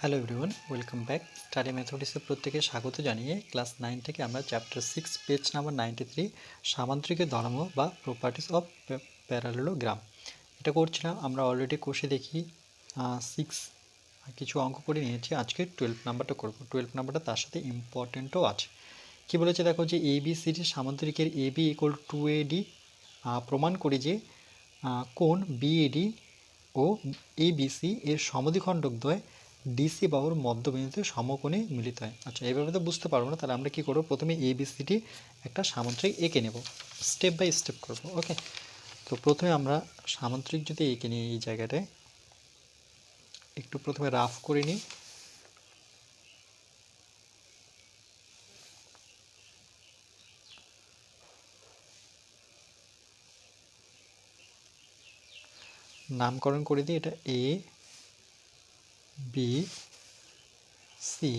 Hello everyone, welcome back. Study ম্যাথমেটিক্সের প্রত্যেকে স্বাগত জানিয়ে ক্লাস 9 থেকে আমরা চ্যাপ্টার 6 পেজ নাম্বার 93 সামান্তরিকের ধর্ম বা প্রপার্টিস অফ প্যারালেলোগ্রাম এটা করছিলাম। আমরা অলরেডি কোষে দেখি 6 কিছু অঙ্ক করে নিয়েছি। আজকে 12 নাম্বারটা করব। 12 নাম্বারটা তার সাথে ইম্পর্টেন্টও আছে। কি বলেছে দেখো, যে এ বি সি ডি সামান্তরিকের A B equal to A D প্রমাণ করি যে কোণ বিএডি ও এবিসি এর সমদ্বিখণ্ডক দ্বয় ডিসি বাহুর মধ্যবিন্দুতে সমকোণে মিলিত হয়। আচ্ছা, এইভাবে তো বুঝতে পারবো না, তাহলে আমরা কি করব, প্রথমে এবিসিটি একটা সামান্তরিক এঁকে নেব, স্টেপ বাই স্টেপ করব। ওকে, তো প্রথমে আমরা সামান্তরিক যদি এঁকে নিই, এই জায়গাটায় একটু প্রথমে রাফ করে নিই। নামকরণ করে দিই, এটা এ বি সি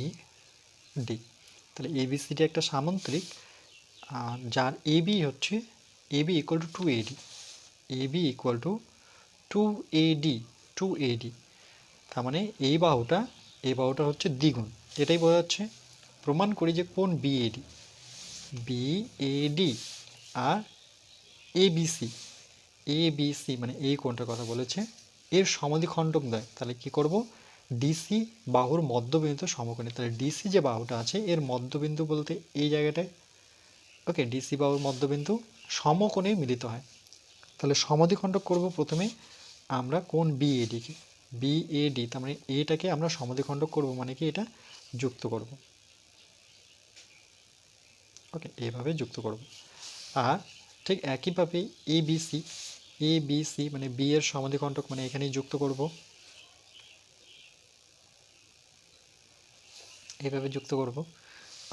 ডি। তাহলে এবিসিডি একটা সামান্তরিক, যার এবি হচ্ছে AB equal to 2AD, AB equal to 2AD। তার মানে এই বাহুটা হচ্ছে দ্বিগুণ, এটাই বোঝা যাচ্ছে। প্রমাণ করি যে কোন বিএডি আর এবিসি মানে এই কোণটার কথা বলেছে, এর সমদ্বিখণ্ডক দ্বয়। তাহলে কি করব, ডিসি বাহুর মধ্যবিন্দু সমকোণে। তাহলে ডিসি যে বাহুটা আছে এর মধ্যবিন্দু বলতে এই জায়গাটায়, ওকে, ডিসি বাহুর মধ্যবিন্দু সমকোণে মিলিত হয়। তাহলে সমদ্বিখণ্ডক করব প্রথমে আমরা কোণ বিএডি, তার মানে এটাকে আমরা সমদ্বিখণ্ডক করব, মানে কি এটা যুক্ত করব। ওকে, এভাবে যুক্ত করব। আর ঠিক একইভাবে এবিসি মানে বি এর সমদ্বিখণ্ডক, মানে এখানেই যুক্ত করব, এভাবে যুক্ত করব।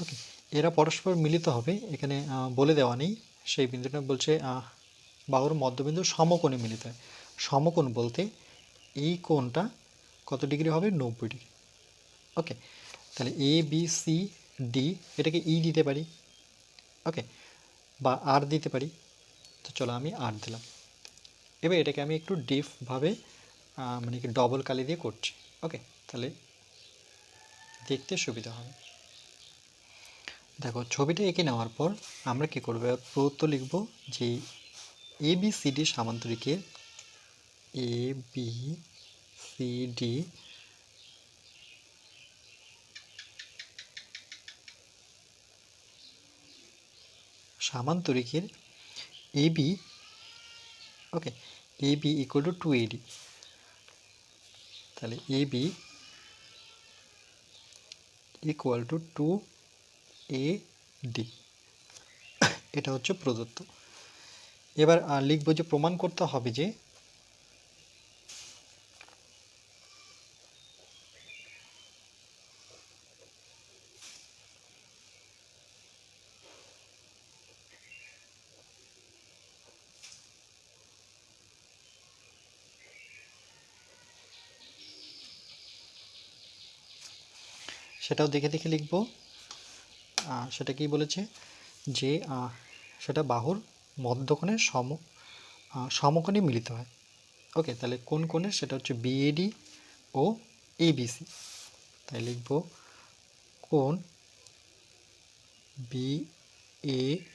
ওকে, এরা পরস্পর মিলিত হবে, এখানে বলে দেওয়া নেই। সেই বিন্দুটা বলছে বাহুর মধ্যবিন্দু সমকোণে মিলিত হয়। সমকোণ বলতে এই কোণটা কত ডিগ্রি হবে, 90 ডিগ্রি। ওকে, তাহলে এ বি সি ডি এটাকে ই দিতে পারি, ওকে, বা আর দিতে পারি। তো চলো আমি আর দিলাম। এবার এটাকে আমি একটু ডিপভাবে মানে কি ডবল কালি দিয়ে করছি। ওকে, তাহলে দেখতে সুবিধা হবে। দেখো, ছবিটা এঁকে নেওয়ার পর আমরা কি করবো, প্রদত্ত লিখব যে এ বি সি ডি সামান্তরিকের এ বি সি ডি সামান্তরিকের AB, okay, AB equal to 2AD। তাহলে এবি ইকুয়াল টু 2AD, এটা হচ্ছে প্রদত্ত। এবার লিখব যে প্রমাণ করতে হবে যে সেটাও দেখে দেখে লিখব। সেটা কি বলেছে যে সেটা বাহুর মধ্যকোণের সমকোণে মিলিত হয়। ওকে, তাহলে কোন কোণের, সেটা হচ্ছে বিএডি ও এবিসি। তাই লিখব কোণ বিএডি,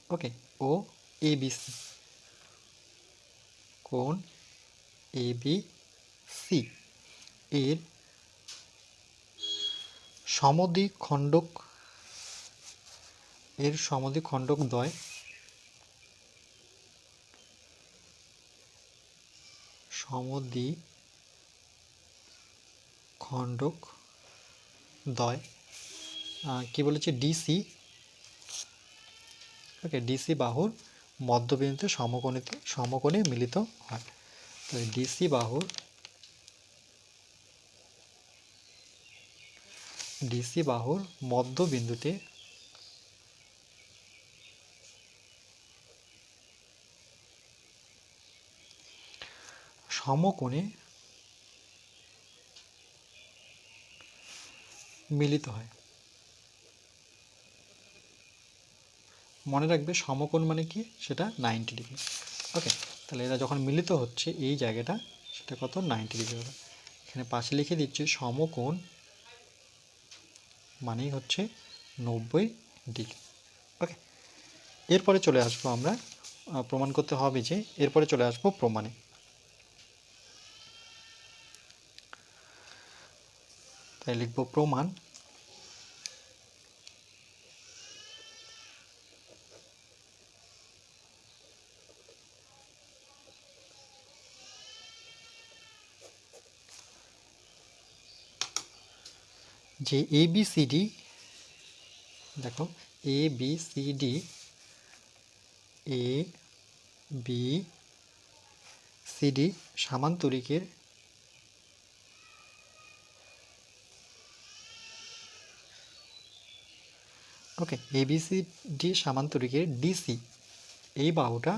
ওকে, ও এবিসি, কোণ এবিসি এর সমদ্বিখণ্ডক দ্বয় কি বলেছে, ডিসি, ওকে, ডিসি বাহুর মধ্যবিন্দুতে সমকোণে মিলিত হয়। তাহলে ডিসি বাহুর মধ্যবিন্দুতে সমকোণে মিলিত হয়। মনে রাখবে সমকোণ মানে কি, সেটা 90 ডিগ্রি। ওকে, তাহলে এরা যখন মিলিত হচ্ছে এই জায়গাটা, সেটা কত, 90 ডিগ্রি হবে। এখানে পাশে লিখে দিচ্ছি সমকোণ মানেই হচ্ছে 90 ডিগ্রি। ওকে, এরপরে চলে আসবো আমরা প্রমাণ করতে হবে যে এরপরে চলে আসবো প্রমাণে। তাই লিখব প্রমাণ যে ABCD, দেখো ABCD সামান্তরিকের ওকে ABCD সামান্তরিকের DC এই বাহুটা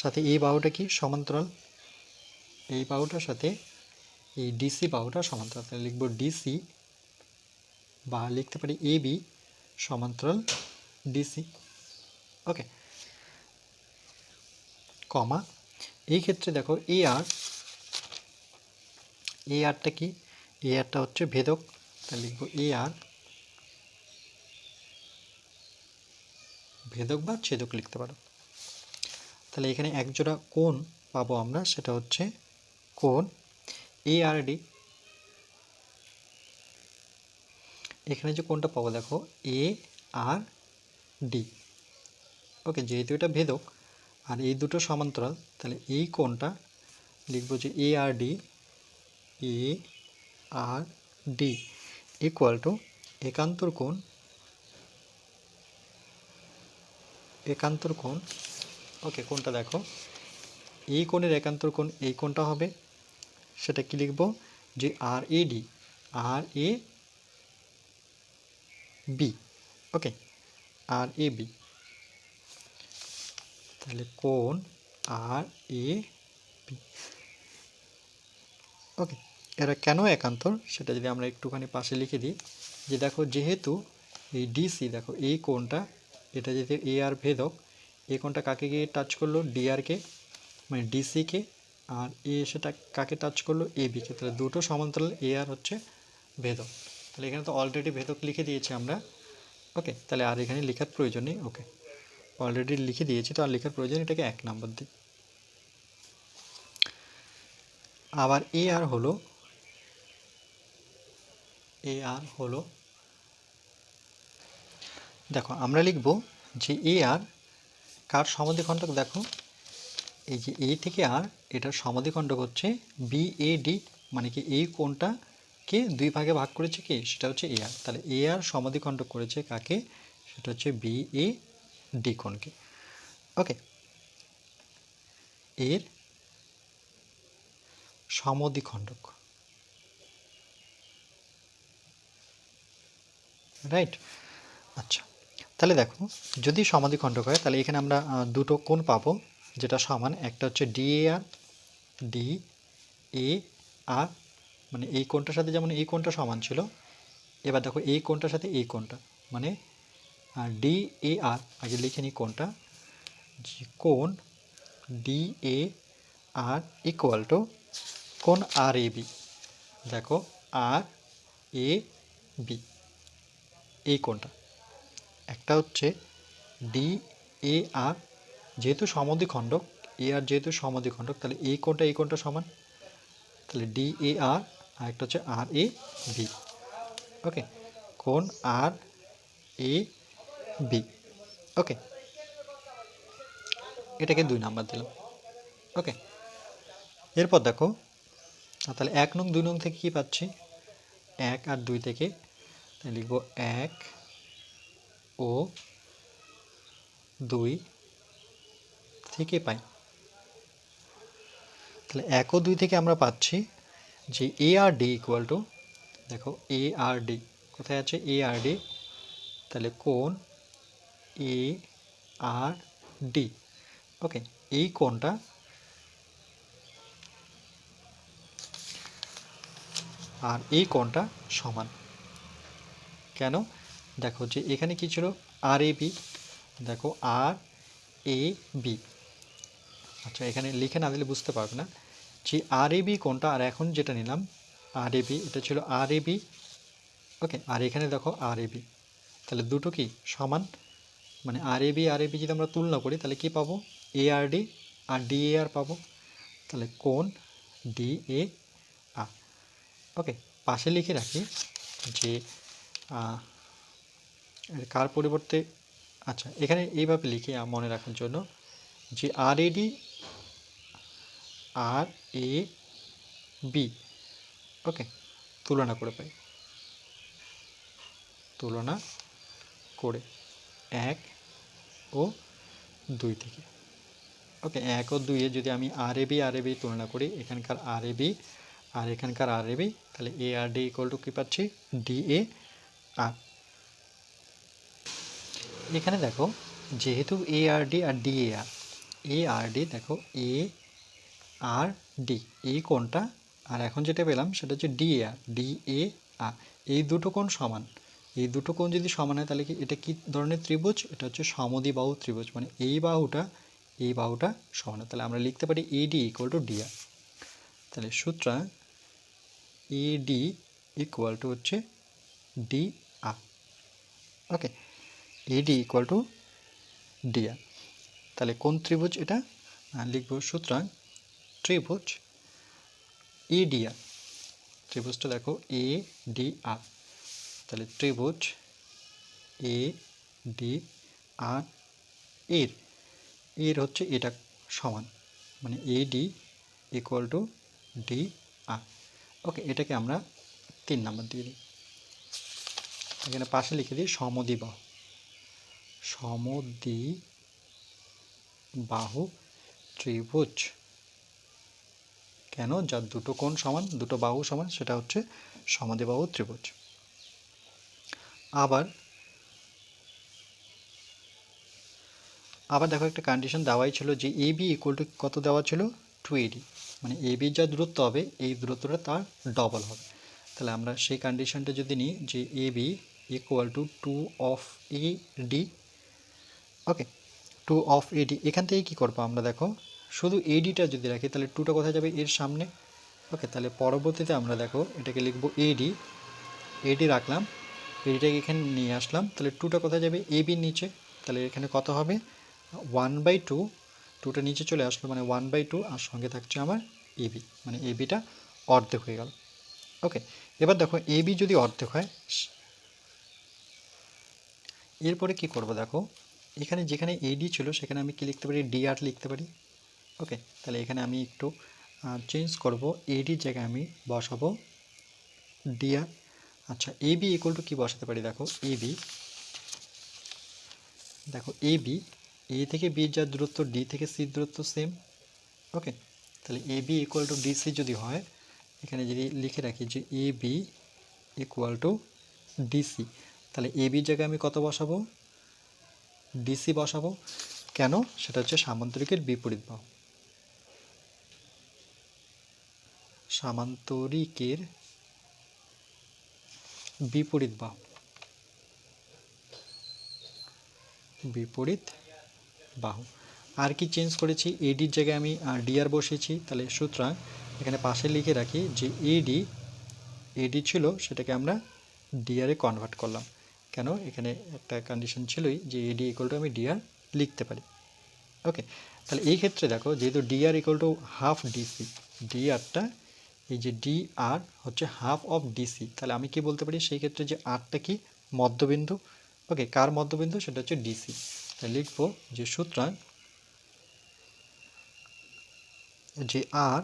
সাথে এই বাহুটা কি সমান্তরাল, এই বাহুটার সাথে এই DC বাহুটা সমান্তরাল। তাহলে লিখব DC বা লিখতে পারি AB সমান্তরাল DC। ওকে, কমা এই ক্ষেত্রে দেখো ARটা কি, ARটা হচ্ছে ভেদক। তাহলে লিখব AR ভেদক বা ছেদক লিখতে পারো। তাহলে এখানে এক জোড়া কোণ পাবো আমরা, সেটা হচ্ছে কোণ ARD। এখানে যে কোণটা পাবো দেখো ARD। ওকে, যেহেতু এটা ভেদক আর এই দুটো সমান্তরাল, তাহলে এই কোণটা লিখবো যে ARD ইকুয়াল টু একান্তর কোণ। ওকে, কোণটা দেখো এই কোণের একান্তর কোণ এই কোণটা হবে, সেটা কি লিখব যে RAB। ওকে, RAB। তাহলে কোণ RAB। ওকে, এরা কেন একান্তর সেটা যদি আমরা একটুখানি পাশে লিখে দিই, যে দেখো যেহেতু এই DC, দেখো এই কোণটা এটা যেহেতু AR ভেদক, এই কোণটা কাকে গিয়ে টাচ করলো DRকে মানে DCকে, আর সেটা কাকে টাচ করলো ABকে। তাহলে দুটো সমান্তরাল AR হচ্ছে ভেদক। তাহলে এখানে তো অলরেডি ভেদক লিখে দিয়েছি আমরা। ওকে, তাহলে আর এখানে লেখার প্রয়োজন নেই। ওকে, অলরেডি লিখে দিয়েছি তো আর লেখার প্রয়োজন, এটাকে 1 নাম্বার দিই। আবার AR হলো দেখো আমরা লিখব যে AR কার সমাধিখণ্ডক, দেখো এই যে A থেকে R এটার সমাধিখণ্ডক হচ্ছে BAD, মানে কি এই কোণটাকে দুই ভাগে ভাগ করেছে কি, সেটা হচ্ছে AR। তাহলে AR সমাধিখণ্ডক করেছে কাকে, সেটা হচ্ছে BAD কোণকে। ওকে, এর সমদ্বিখণ্ডক, রাইট। আচ্ছা, তাহলে দেখো যদি সমদ্বিখণ্ডক হয় তাহলে এখানে আমরা দুটো কোণ পাবো যেটা সমান। একটা হচ্ছে DAR, মানে এই কোণটার সাথে যেমন এই কোণটা সমান ছিল, এবার দেখো এই কোণটার সাথে এই কোণটা মানে DAR, আগে লিখে নিই কোণটা, কোণ DAR ইকুয়াল টু কোণ RAB। দেখো RAB এই কোণটা, একটা হচ্ছে DAR যেহেতু সমদ্বিখণ্ডক, AR যেহেতু সমদ্বিখণ্ডক, তাহলে এই কোণটা সমান, তাহলে DAR, আর একটা হচ্ছে RAB। ওকে, কোণ RAB। ওকে, এটাকে 2 নাম্বার দিলাম। ওকে, এরপর দেখো তাহলে 1 নং 2 নং থেকে কি পাচ্ছি, 1 আর 2 থেকে, তাই লিখব 1 ও 2 থেকে পাই। তাহলে 1 ও 2 থেকে আমরা পাচ্ছি যে ARD ইকুয়াল টু, দেখো ARD কোথায় আছে ARD, তাহলে কোণ ARD। ওকে, এই কোণটা আর এই কোণটা সমান। কেন, দেখো যে এখানে কি ছিল RAB, দেখো RAB। আচ্ছা, এখানে লিখে না দিলে বুঝতে পারবে না যে RAB কোণটা, আর এখন যেটা নিলাম আর এ বি, এটা ছিল আর এ বি। ওকে, আর এখানে দেখো আর এ বি, তাহলে দুটো কি সমান, মানে আর এ বি যদি আমরা তুলনা করি তাহলে কি পাবো, এ R D R D A আর পাবো। তাহলে কোণ ডি এ আর। ওকে, পাশে লিখে রাখি যে কার পরিবর্তে, আচ্ছা এখানে এইভাবে লিখি মনে রাখার জন্য যে আর এ ডি আর এ বি, ওকে, তুলনা করে পাই, তুলনা করে 1 ও 2 থেকে। ওকে, 1 ও 2 এ যদি আমি আর এ বি তুলনা করি, এখানকার আর এ বি আর এখানকার আর এ বি, তাহলে A R D equal to কী পাচ্ছি, ডি এ আর। এখানে দেখো যেহেতু A R D R D A R, A R D দেখো এ আর ডি এই কোণটা, আর এখন যেটা পেলাম সেটা হচ্ছে D A R, D A আর, এই দুটো কোণ সমান। এই দুটো কোণ যদি সমান হয় তাহলে কি এটা কি ধরনের ত্রিভুজ, এটা হচ্ছে সমদ্বিবাহু ত্রিভুজ, মানে এই বাহুটা সমান। তাহলে আমরা লিখতে পারি AD equal to D R. তাহলে সুতরাং এডি ইকুয়াল টু হচ্ছে D R. Okay, AD equal to D R. তাহলে কোন ত্রিভুজ এটা লিখব, সুতরাং ত্রিভুজ এ ডি আর। ত্রিভুজটা দেখো এ ডি আর, তাহলে ত্রিভুজ এ ডি আর এর এর হচ্ছে এটা সমান, মানে A D equal to D R. Okay, এটাকে আমরা 3 নাম্বার দিয়ে দিই। এখানে পাশে লিখে দিই সমদ্বিবাহু, সমদ্বিবাহু ত্রিভুজ। কেন, যার দুটো কোণ সমান, দুটো বাহু সমান, সেটা হচ্ছে সমদ্বিবাহু ত্রিভুজ। আবার দেখো একটা কন্ডিশন দেওয়াই ছিল যে এ বি ইকুয়াল টু কত দেওয়া ছিল, 2AD, মানে এ বির যা দূরত্ব হবে এই দূরত্বটা তার ডবল হবে। তাহলে আমরা সেই কন্ডিশনটা যদি নিই যে A B equal to 2 of A D. Okay, 2 of AD, এখান থেকে কী করবো আমরা, দেখো শুধু এডিটা যদি রাখি তাহলে 2টা কোথায় যাবে, এর সামনে। ওকে, তাহলে পরবর্তীতে আমরা দেখো এটাকে লিখবো এডি, এডি রাখলাম, এডিটাকে এখানে নিয়ে আসলাম, তাহলে 2টা কোথায় যাবে, এ বির নিচে। তাহলে এখানে কত হবে, 1/2, 2টা নিচে চলে আসলো, মানে 1/2, আর সঙ্গে থাকছে আমার এবি, মানে এবিটা অর্ধেক হয়ে গেল। ওকে, এবার দেখো এবি যদি অর্ধেক হয়, এরপরে কি করব, দেখো এখানে যেখানে এডি ছিল সেখানে আমি কি লিখতে পারি, ডি আর লিখতে পারি। ওকে, তাহলে এখানে আমি একটু চেঞ্জ করব, এডির জায়গায় আমি বসাবো ডি আর। আচ্ছা, এবি ইকুয়াল টু কী বসাতে পারি, দেখো এবি, এ থেকে বির যা দূরত্ব, ডি থেকে সির দূরত্ব সেম। ওকে, তাহলে এ বি ইকুয়াল টু ডিসি যদি হয়, এখানে যদি লিখে রাখি যে A B equal two DC, তাহলে এ বির জায়গায় আমি কত বসাবো, ডিসি বসাবো। কেন, সেটা হচ্ছে সামান্তরিকের বিপরীত বাহু, সামান্তরিকের বিপরীত বাহু, বিপরীত বাহু। আর কি চেঞ্জ করেছি, এডির জায়গায় আমি ডিআর বসিয়েছি, তাহলে সুতরাং এখানে পাশে লিখে রাখি যে এডি ছিল সেটাকে আমরা ডিআরে কনভার্ট করলাম। কেন, এখানে একটা কন্ডিশন ছিলই যে এডি ইকুয়াল টু আমি ডিআর লিখতে পারি। ওকে, তাহলে এই ক্ষেত্রে দেখো যেহেতু DR equal to half DC, ডিআরটা এই যে ডিআর হচ্ছে হাফ অফ ডিসি, তাহলে আমি কি বলতে পারি সেই ক্ষেত্রে যে আরটা কি মধ্যবিন্দু। ওকে, কার মধ্যবিন্দু, সেটা হচ্ছে ডিসি। তাহলে লিখবো যে সুতরাং যে আর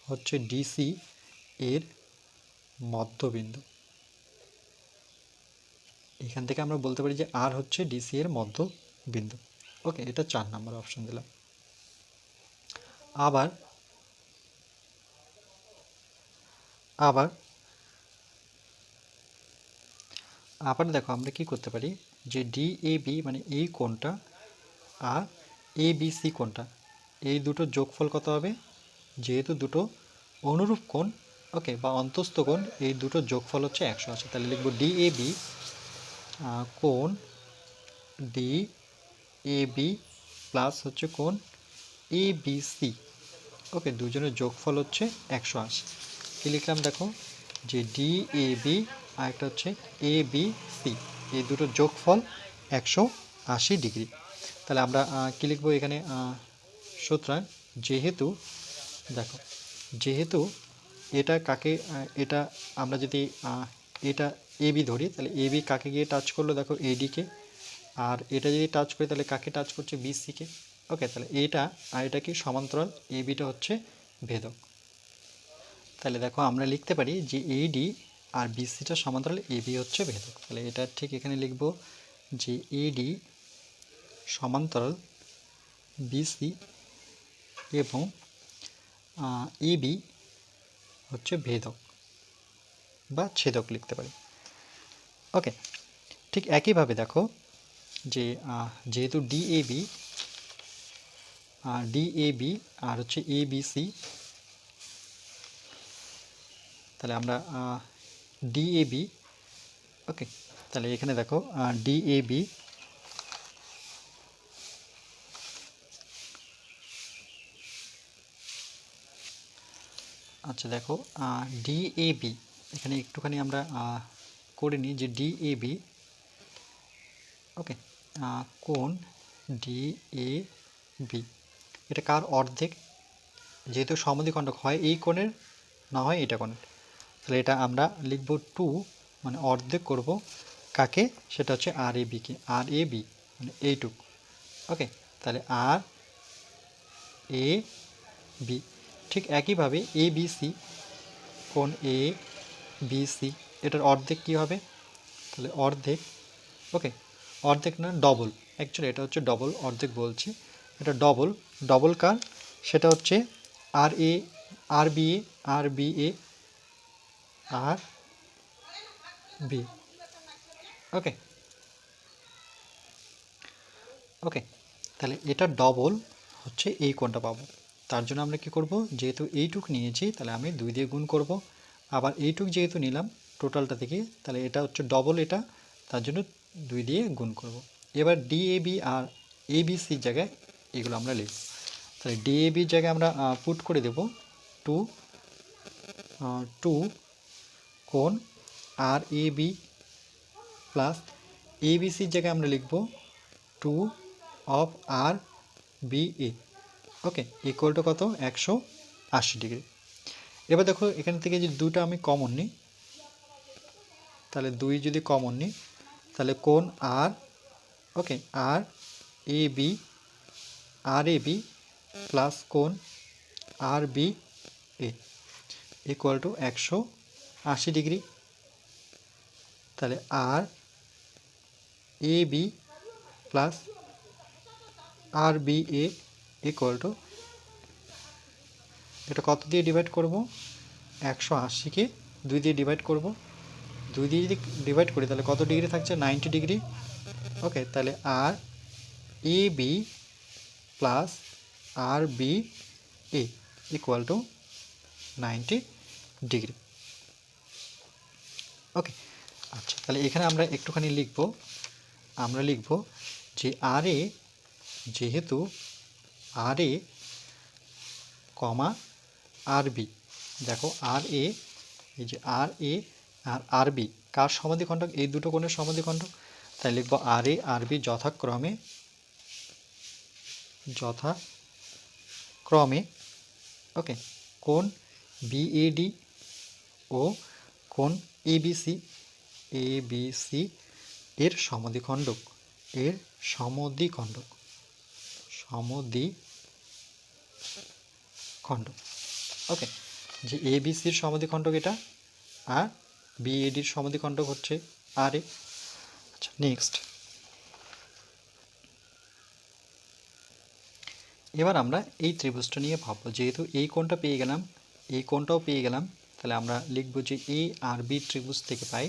হচ্ছে ডিসি এর মধ্যবিন্দু। এখান থেকে আমরা বলতে পারি যে আর হচ্ছে ডিসি এর মধ্যবিন্দু। ওকে, এটা 4 নম্বর অপশন দিলাম। আবার আবার আবার দেখো আমরা কি করতে পারি যে ডিএবি মানে এই কোণটা আর এবিসি কোণটা, এই দুটো যোগফল কত হবে, যেহেতু দুটো অনুরূপ কোণ, ওকে, বা অন্তস্থ কোণ, এই দুটো যোগফল হচ্ছে 180। তাহলে লিখব ডিএবি কোণ ডিএবি প্লাস হচ্ছে কোণ এবিসি। ওকে, দুজনের যোগফল হচ্ছে 180। কী লিখলাম দেখো, যে ডি এ বি আর একটা হচ্ছে এ বি সি, এই দুটোর যোগফল 180 ডিগ্রি। তাহলে আমরা কী লিখবো এখানে, সুতরাং যেহেতু দেখো, যেহেতু এটা কাকে, এটা আমরা যদি এটা এ বি ধরি, তাহলে এ বি কাকে গিয়ে টাচ করলো দেখো, এডিকে। আর এটা যদি টাচ করি তাহলে কাকে টাচ করছে, বিসিকে। ওকে, তাহলে এটা আর এটা কি সমান্তরাল, এ বিটা হচ্ছে ভেদক। তাহলে দেখো আমরা লিখতে পারি যে এডি আর বিসিটা সমান্তরাল, এ বি হচ্ছে ভেদক। তাহলে এটা ঠিক এখানে লিখব যে এডি সমান্তরাল বিসি এবং এবি হচ্ছে ভেদক বা ছেদক লিখতে পারি। ওকে, ঠিক একইভাবে দেখো যে যেহেতু ডিএবি আর হচ্ছে এবিসি, তাহলে আমরা ডিএবি, ওকে, তাহলে এখানে দেখো ডিএবি আচ্ছা দেখো ডিএবি এখানে একটুখানি আমরা করে নিই যে ডিএবি, ওকে, কোণ ডিএবি এটা কার অর্ধেক, যেহেতু সমদ্বিখণ্ডক হয় এই কোণের, না হয় এটা কোণের, তাহলে এটা আমরা লিখব 2, মানে অর্ধেক করব কাকে, সেটা হচ্ছে আর এ বিকে, আর এ বি মানে এইটুক। ওকে, তাহলে আর এ বি, ঠিক একইভাবে এ বি সি, কোণ এ বি সি এটার অর্ধেক কী হবে, তাহলে অর্ধেক, ওকে, অর্ধেক না ডবল, অ্যাকচুয়ালি এটা হচ্ছে ডবল, অর্ধেক বলছি, এটা ডবল, ডবল কার, সেটা হচ্ছে আর A, R B A, R B A, R B. ওকে, ওকে, তাহলে এটা ডবল হচ্ছে এই কোণটা পাবো। তার জন্য আমরা কি করব, যেহেতু এইটুক নিয়েছি তাহলে আমি 2 দিয়ে গুণ করব, আবার এইটুক যেহেতু নিলাম টোটালটা থেকে, তাহলে এটা হচ্ছে ডবল এটা, তার জন্য 2 দিয়ে গুণ করব। এবার ডিএবি আর এবিসির জায়গায় এগুলো আমরা লিখব। তাহলে ডিএবির জায়গায় আমরা পুট করে দেব 2 কোণ আর এ বি প্লাস এবিসির জায়গায় আমরা লিখব 2 of R B A, okay, equal to কত, 180 ডিগ্রি। এবার দেখো এখান থেকে যদি 2টা আমি কমন নিই, তাহলে 2 যদি কমন নিই তাহলে কোণ আর, ওকে, আর এ বি প্লাস কোণ R B A equal to 180 degree. তাহলে R A B plus R B A equal to, এটা কত দিয়ে ডিভাইড করব, 180কে 2 দিয়ে ডিভাইড করব, 2 দিয়ে যদি ডিভাইড করি তাহলে কত ডিগ্রি থাকছে, 90 ডিগ্রি। ওকে, তাহলে R A B plus R B A equal to 90 degree. Okay, আচ্ছা, তাহলে এখানে আমরা একটুখানি লিখব, আমরা লিখব যে আর এ, যেহেতু আর এ কমা আর বি, দেখো আর এ, এই যে আর এ আর আর বি কার সমাদ্বিখণ্ডক, এই দুটো কোণের সমাদ্বিখণ্ডক, তাই লিখব আর এ আর বি যথাক্রমে, ওকে, কোণ বিএডি ও কোণ এবিসি এর সমদ্বিখণ্ডক, ওকে, যে এবিসির সমদ্বিখণ্ডক এটা, আর বিএডির সমদ্বিখণ্ডক হচ্ছে আর এ। আচ্ছা, নেক্সট, এবার আমরা এই ত্রিভুজটা নিয়ে ভাববো, যেহেতু এই কোণটা পেয়ে গেলাম, এই কোণটাও পেয়ে গেলাম, তাহলে আমরা লিখব যে এ আর বি ত্রিভুজ থেকে পাই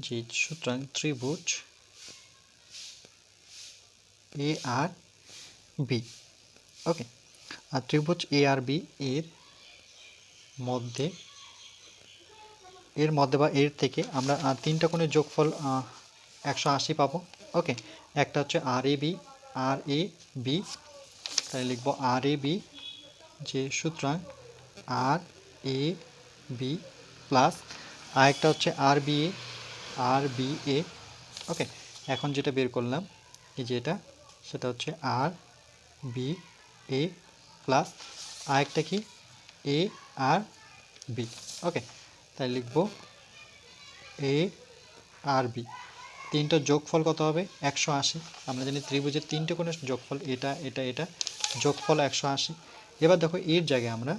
যে, সুতরাং ত্রিভুজ এ আর বি, ওকে, আর ত্রিভুজ এ আর বি এর মধ্যে বা এর থেকে আমরা 3টা কোণের যোগফল 180 পাবো। ওকে, একটা হচ্ছে আর এ বি, তাই লিখব আর এ বি, যে সুতরাং আর এ বি প্লাস আরেকটা হচ্ছে আর বি এ। ওকে, এখন যেটা বের করলাম এই যে এটা, সেটা হচ্ছে আর বি এ প্লাস আরেকটা কি এ আর বি। ওকে, তাই লিখব এ আর বি, তিনটার যোগফল কত হবে 180। আমরা জানি ত্রিভুজের তিনটে কোণের যোগফল এটা এটা এটা, যোগফল 180। এবার দেখো এর জায়গায় আমরা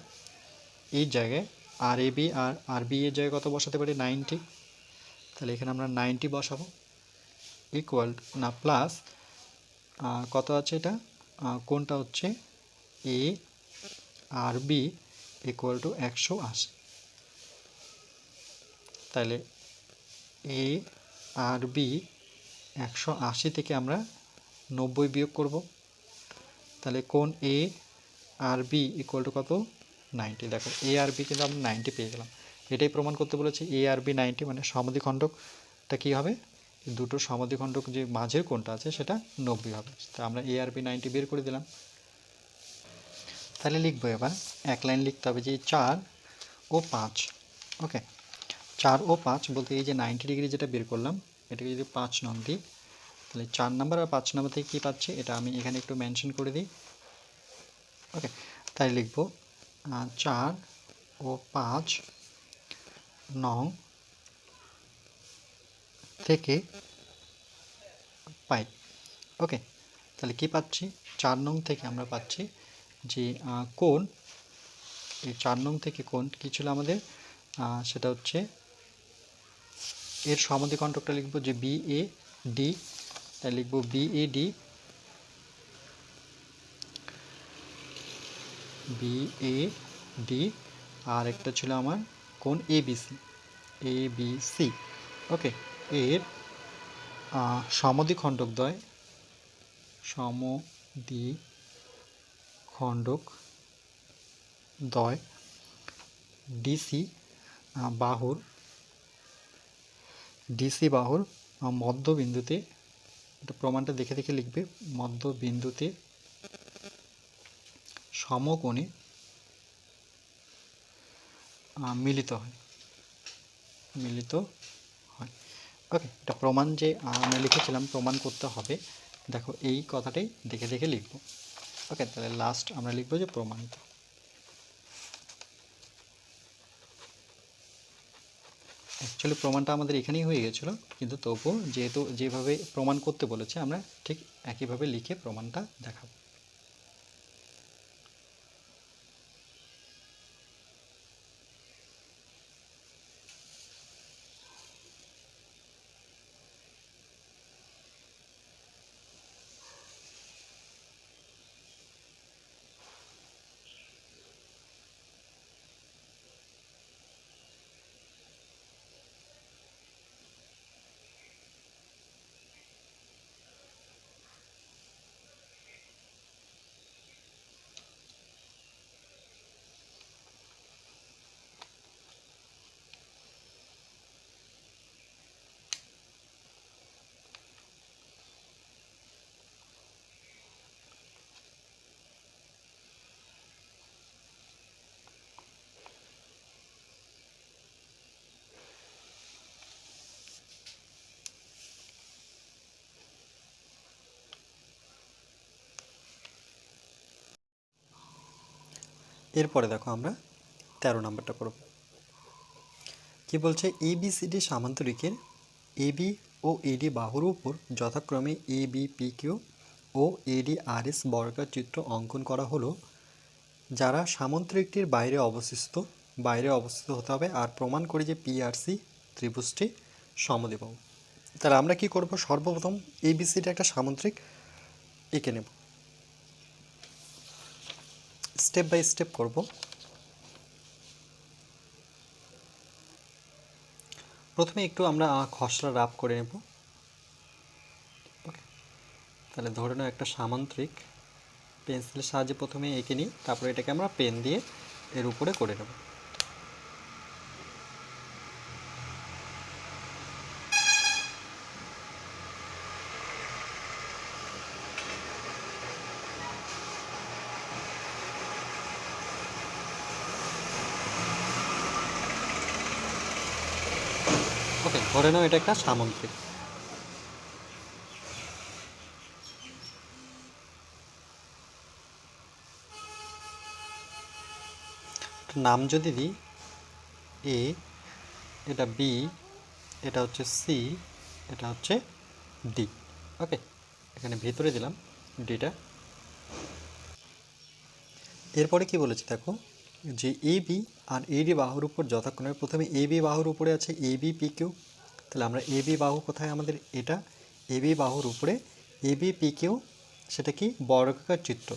এই জায়গায় আর এ বি আর বি এর জায়গায় কত বসাতে পারি 90, তাহলে এখানে আমরা 90 বসাবো ইকুয়াল না প্লাস কত আছে এটা কোনটা হচ্ছে এ আর বি ইকুয়াল টু 180। তাহলে এ আর বি 180 থেকে আমরা 90 বিয়োগ করব, তাহলে কোন এ আর বি ইকুয়াল টু কত 90। দেখো এ আর বি কিন্তু আমরা 90 পেয়ে গেলাম। এটাই প্রমাণ করতে বলেছি এ আর বি 90, মানে সমদ্বিখণ্ডকটা কী হবে, দুটো সমদ্বিখণ্ডক যে মাঝের কোণটা আছে সেটা 90 হবে। তা আমরা এ আর বি 90 বের করে দিলাম। তাহলে লিখবো এবার এক লাইন লিখতে হবে যে 4 ও 5। ওকে, 4 ও 5 বলতে এই যে 90 ডিগ্রি যেটা বের করলাম এটাকে যদি 5 নং দিই, তাহলে 4 নাম্বার আর 5 নাম্বার থেকে কী পাচ্ছি এটা আমি এখানে একটু মেনশন করে দিই। ওকে, তাই লিখব 4 ও 5 নং থেকে পাই। ওকে, তাহলে কি পাচ্ছি 4 নং থেকে আমরা পাচ্ছি যে কোণ, এই 4 নং থেকে কোণ কী ছিল আমাদের, সেটা হচ্ছে এর সমদ্বিখণ্ডকটা লিখব যে বি এ ডি, তাই লিখব B A D, B A D, আর একটা ছিল আমার কোণ A B C, A B C. Okay, এর সমদ্বিখণ্ডকদ্বয় সমদ্বিখণ্ডকদ্বয় ডিসি বাহুর মধ্যবিন্দুতে, এটা প্রমাণটা দেখে দেখে লিখবে, মধ্যবিন্দুতে সমকোণে মিলিত হয়। ওকে, এটা প্রমাণ যে আমরা লিখেছিলাম প্রমাণ করতে হবে, দেখো এই কথাটাই দেখে দেখে লিখব। ওকে, তাহলে লাস্ট আমরা লিখব যে প্রমাণিত। অ্যাকচুয়ালি প্রমাণটা আমাদের এখানেই হয়ে গেছিলো, কিন্তু তবুও যেহেতু যেভাবে প্রমাণ করতে বলেছে আমরা ঠিক একইভাবে লিখে প্রমাণটা দেখাবো। এরপরে দেখো আমরা 13 নম্বরটা করব। কি বলছে, এবিসিডি সামান্তরিকের এবি ও এডি বাহুর উপর যথাক্রমে A B P Q O eddy R S বর্গাকার চিত্র অঙ্কন করা হলো, যারা সামান্তরিকটির বাইরে অবস্থিত হতে হবে, আর প্রমাণ করি যে পি আর সি ত্রিভুজটি সমদ্বিবাহু। তাহলে আমরা কি করব, সর্বপ্রথম এবিসিডি একটা সামান্তরিক এঁকে নেব, স্টেপ বাই স্টেপ করব। প্রথমে একটু আমরা খসড়া রাফ করে নেব। ওকে, তাহলে ধরে নাও একটা সামান্তরিক পেন্সিলের সাহায্যে প্রথমে এঁকে নিই, তারপরে এটাকে আমরা পেন দিয়ে এর উপরে করে নেব। ওকে, ধরে নাও এটা একটা সামুদ্রিক। নাম যদি দিই এ, এটা বি, এটা হচ্ছে সি, এটা হচ্ছে ডি। ওকে, এখানে ভিতরে দিলাম ডিটা। এরপরে কি বলেছে দেখো, যে এ বি আর এডি বাহুর উপর যথাক্রমে, প্রথমে এ বি বাহুর উপরে আছে এ বি পি কিউ। তাহলে আমরা এ বি বাহু কোথায়, আমাদের এটা এ বি বাহুর উপরে এ বি পি কিউ, সেটা কি বর্গাকার চিত্র।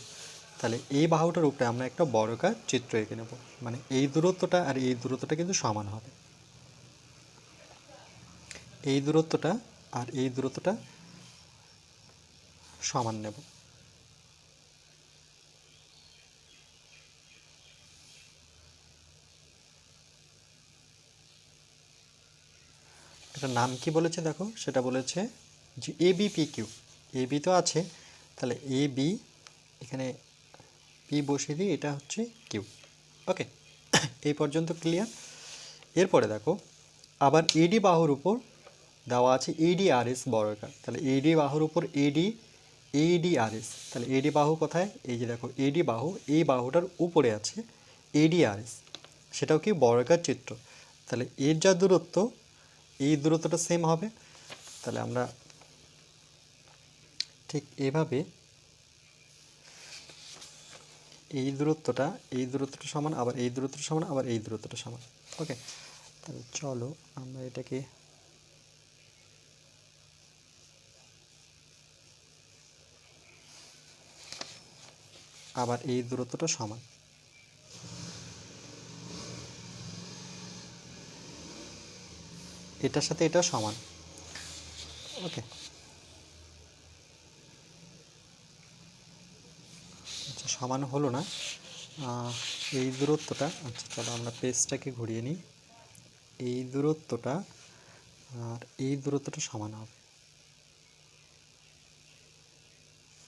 তাহলে এই বাহুটার উপরে আমরা একটা বর্গাকার চিত্র এঁকে নেব, মানে এই দূরত্বটা আর এই দূরত্বটা কিন্তু সমান হবে। এই দূরত্বটা আর এই দূরত্বটা সমান নেব। এটার নাম কি বলেছে দেখো, সেটা বলেছে যে A B P Q. A B তো আছে, তাহলে এ বি, এখানে পি বসিয়ে দিই, এটা হচ্ছে কিউ। ওকে, এই পর্যন্ত ক্লিয়ার। এরপরে দেখো আবার এডি বাহুর উপর দেওয়া আছে এডি আর এস বর্গাকার। তাহলে এডি বাহুর উপর এডি, এডি আর এস। তাহলে এডি বাহু কোথায়, এই যে দেখো এডি বাহু, এই বাহুটার উপরে আছে এডি আর এস, সেটাও কি বর্গাকার চিত্র। তাহলে এর যা দূরত্ব, এই দূরত্বটা সেম হবে। তাহলে আমরা ঠিক এভাবে এই দূরত্বটা, এই দূরত্বটা সমান, আবার এই দূরত্বটা সমান, আবার এই দূরত্বটা সমান। ওকে, তাহলে চলো আমরা এটাকে আবার এই দূরত্বটা সমান, এটার সাথে এটা সমান। ওকে, আচ্ছা সমান হলো না, এই দূরত্বটা, আচ্ছা চলো আমরা পেজটাকে ঘুরিয়ে নিই। এই দূরত্বটা আর এই দূরত্বটা সমান হবে।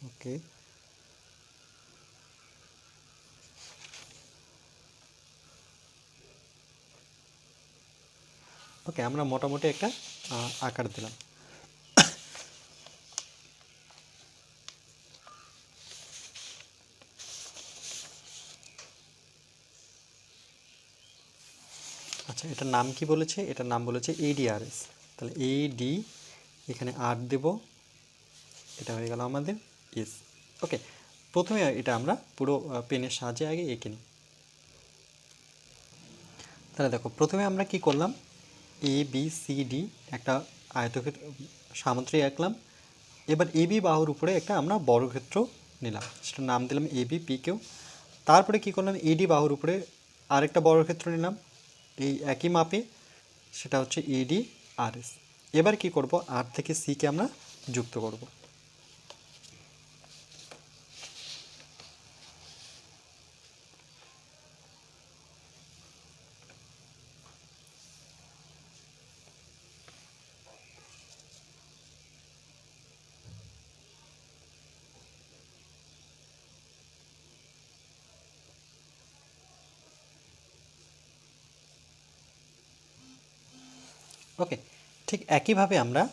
ওকে, ওকে আমরা মোটামুটি একটা আকার দিলাম। আচ্ছা, এটার নাম কি বলেছে, এটার নাম বলেছে এডিআরএস। তাহলে এডি, এখানে আর দেব, এটা হয়ে গেল আমাদের এস। ওকে, প্রথমে এটা আমরা পুরো পেনের সাহায্যে আগে এঁকে নিই। তাহলে দেখো প্রথমে আমরা কি করলাম, এ বি সি ডি একটা আয়তক্ষেত্র সামুদ্রিক আঁকলাম। এবার এ বি বাহুর উপরে একটা আমরা বর্গক্ষেত্র নিলাম, সেটার নাম দিলাম এ বি পি কিউ। তারপরে কি করলাম, এডি বাহুর উপরে আরেকটা বর্গক্ষেত্র নিলাম এই একই মাপে, সেটা হচ্ছে এডি আর এস। এবার কি করব, আর থেকে সিকে আমরা যুক্ত করব। ওকে, ঠিক একইভাবে আমরা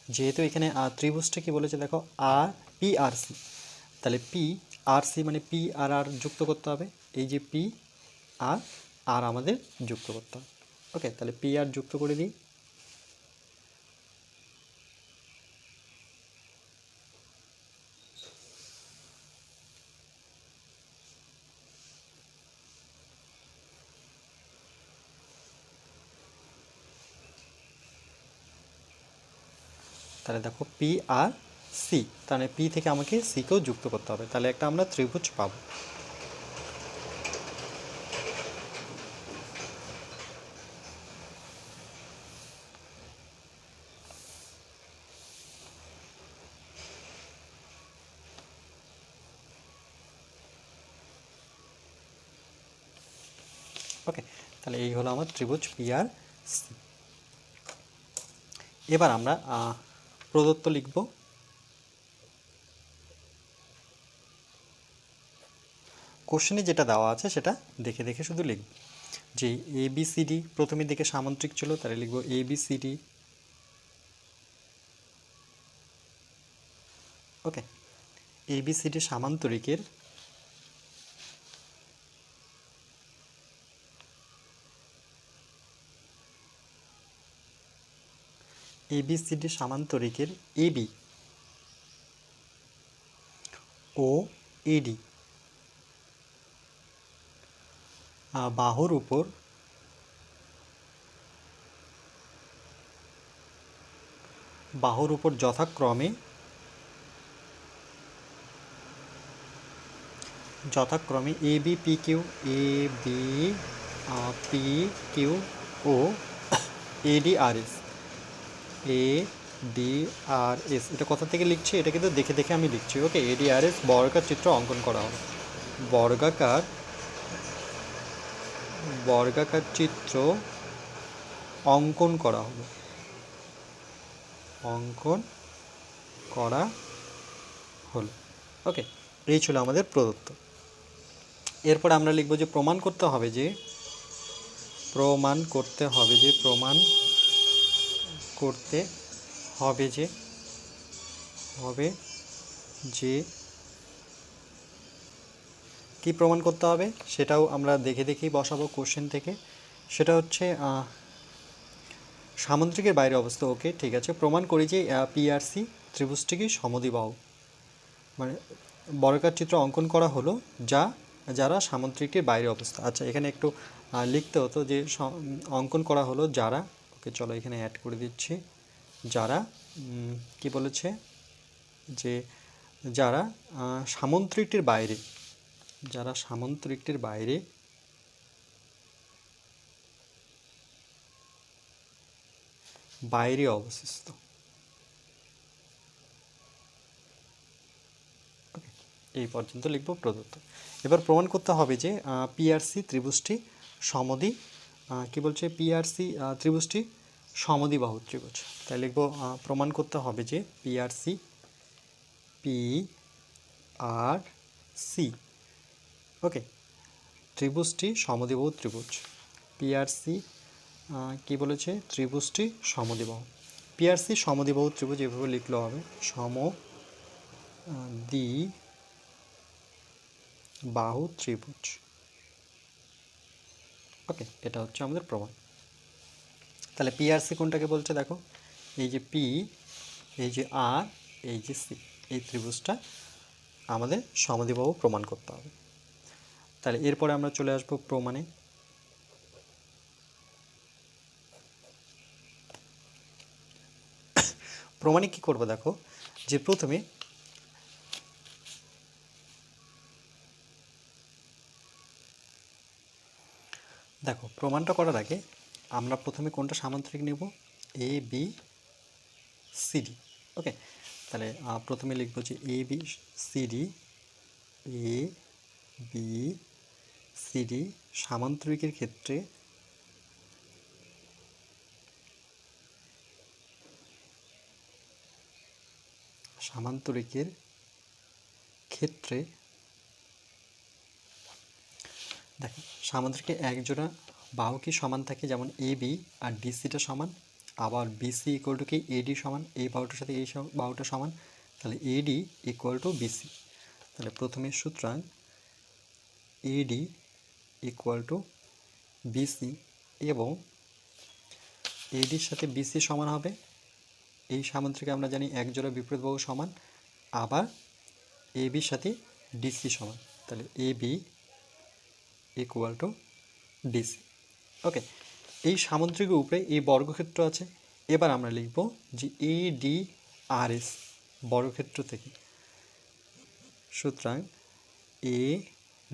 যেহেতু এখানে ত্রিভুজটা কি বলেছে দেখো, আর পি আর সি, তাহলে পি আর সি মানে পি আর আর যুক্ত করতে হবে। এই যে পি আর আর আমাদের যুক্ত করতে হবে। ওকে, তাহলে পি আর যুক্ত করে দিই। তাহলে দেখো পি আর সি, তাহলে পি থেকে আমাকে সিকেও যুক্ত করতে হবে, তাহলে একটা আমরা ত্রিভুজ পাবো। ওকে, তাহলে এই হলো আমার ত্রিভুজ পি আর সি। এবার আমরা প্রদত্ত লিখব। কোশ্চেনে যেটা দেওয়া আছে সেটা দেখে দেখে শুধু লিখব। যে ABCD প্রথমের দিকে সামান্তরিক ছিল, তাহলে লিখব ABCD। ওকে, ABCD সামান্তরিকের AB ও AD বাহুর উপর যথাক্রমে ABPQ ও ADRS। এটা কোথা থেকে লিখছি, এটা কিন্তু দেখে দেখে আমি লিখছি। ওকে, ADRS বর্গাকার চিত্র অঙ্কন করা হবে। বর্গাকার চিত্র অঙ্কন করা হবে। ওকে, এই ছিল আমাদের প্রদত্ত। এরপর আমরা লিখব যে প্রমাণ করতে হবে যে কি প্রমাণ করতে হবে সেটাও আমরা দেখে দেখেই বসাবো কোশ্চেন থেকে। সেটা হচ্ছে সামান্তরিকের বাইরে অবস্থা। ওকে, ঠিক আছে, প্রমাণ করি যে PRC ত্রিভুজটি কি সমদ্বিবাহু, মানে বর্গাকার চিত্র অঙ্কন করা হলো যারা সামান্তরিকটির বাইরে অবস্থা। আচ্ছা, এখানে একটু লিখতে হতো যে অঙ্কন করা হলো যারা। ওকে, চলো এখানে অ্যাড করে দিচ্ছি। যারা কি বলেছে যে যারা সামান্তরিকটির বাইরে অবস্থিত। এই পর্যন্ত লিখব প্রদত্ত। এবার প্রমাণ করতে হবে যে PRC ত্রিভুজটি PRC ত্রিভুজটি সমদ্বিবাহু ত্রিভুজ। তাই লিখব প্রমাণ করতে হবে যে PRC ওকে, ত্রিভুজটি সমদ্বিবাহু ত্রিভুজ। PRC ত্রিভুজটি সমদ্বিবাহু। PRC সমদ্বিবাহু ত্রিভুজ এভাবে লিখলেও হবে, সমদ্বিবাহু ত্রিভুজ। ওকে, এটা হচ্ছে আমাদের প্রমাণ। তাহলে PRC কোনটাকে বলছে দেখো, এই যে P, এই যে R, এই যে C, এই ত্রিভুজটা আমাদের সমদ্বিবাহু প্রমাণ করতে হবে। তাহলে এরপরে আমরা চলে আসবো প্রমাণে। প্রমাণে কি করব দেখো, যে প্রথমে প্রমাণটা করার আগে আমরা প্রথমে কোনটা সামান্তরিক নেব, ABCD। ওকে, তাহলে প্রথমে লিখব যে ABCD সামান্তরিকের ক্ষেত্রে দেখো, সামান্তরিকে একজোড়া বাহু কি সমান থাকে, যেমন AB আর DCটা সমান, আবার BC ইকুয়াল টু কি AD সমান, এই বাহুটার সাথে এই বাহুটা সমান, তাহলে AD ইকুয়াল টু BC। তাহলে প্রথমে সুতরাং AD ইকুয়াল টু BC এবং ADর সাথে BC সমান হবে, এই সামান্তরিকে আমরা জানি একজোড়া বিপরীত বাহু সমান, আবার ABর সাথে DC সমান, তাহলে AB ইকুয়াল টু DC। ওকে, এই সামান্তরিকের উপরে এই বর্গক্ষেত্র আছে। এবার আমরা লিখব যে ADRS বর্গক্ষেত্র থেকে, সুতরাং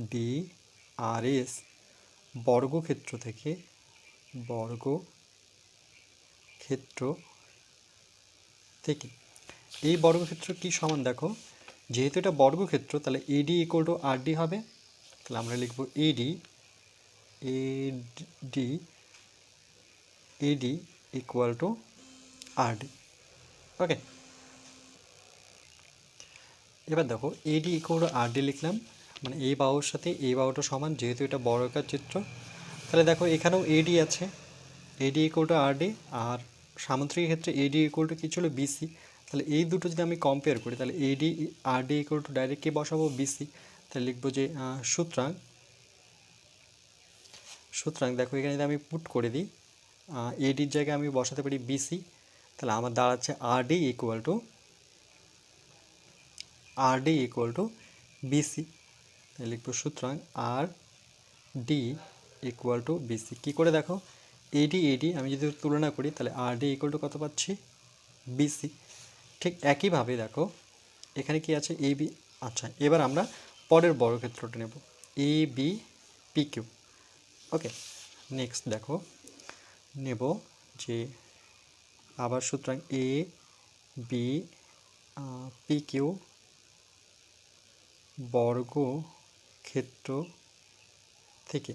ADRS বর্গক্ষেত্র থেকে এই বর্গক্ষেত্র কি সমান দেখো, যেহেতু এটা বর্গক্ষেত্র তাহলে AD ইকুয়াল টু RD হবে। তাহলে আমরা লিখব AD ইকুয়াল টু RD। ওকে, এবার দেখো AD ইকুয়াল টু RD লিখলাম, মানে এই বাহুর সাথে এই বাহুটা সমান, যেহেতু এটা বর্গাকার চিত্র। তাহলে দেখো এখানেও এডি আছে, এডি ইকুয়াল টু আরডি, আর সামুদ্রিক ক্ষেত্রে এডি ইকুয়াল টু কী ছিল বিসি। তাহলে এই দুটো যদি আমি কম্পেয়ার করি তাহলে এডি আরডি ইকুয়াল টু ডাইরেক্ট কী বসাবো বিসি। তাহলে লিখবো যে সুতরাং দেখো এখানে যদি আমি পুট করে দিই এডির জায়গায় আমি বসাতে পারি বিসি, তাহলে আমার দাঁড়াচ্ছে আরডি ইকুয়াল টু বিসি। তাহলে লিখবো সুতরাং আর ডি ইকুয়াল টু বিসি। কী করে দেখো এডি আমি যদি তুলনা করি তাহলে আর ডি ইকুয়াল টু কত পাচ্ছি বিসি। ঠিক একইভাবে দেখো এখানে কি আছে এ বি। আচ্ছা, এবার আমরা পরের বর্গক্ষেত্রটা নেব A B P Q. Okay, next দেখো নেব যে আবার সুতরাং এ বি পি কিউ বর্গক্ষেত্র থেকে,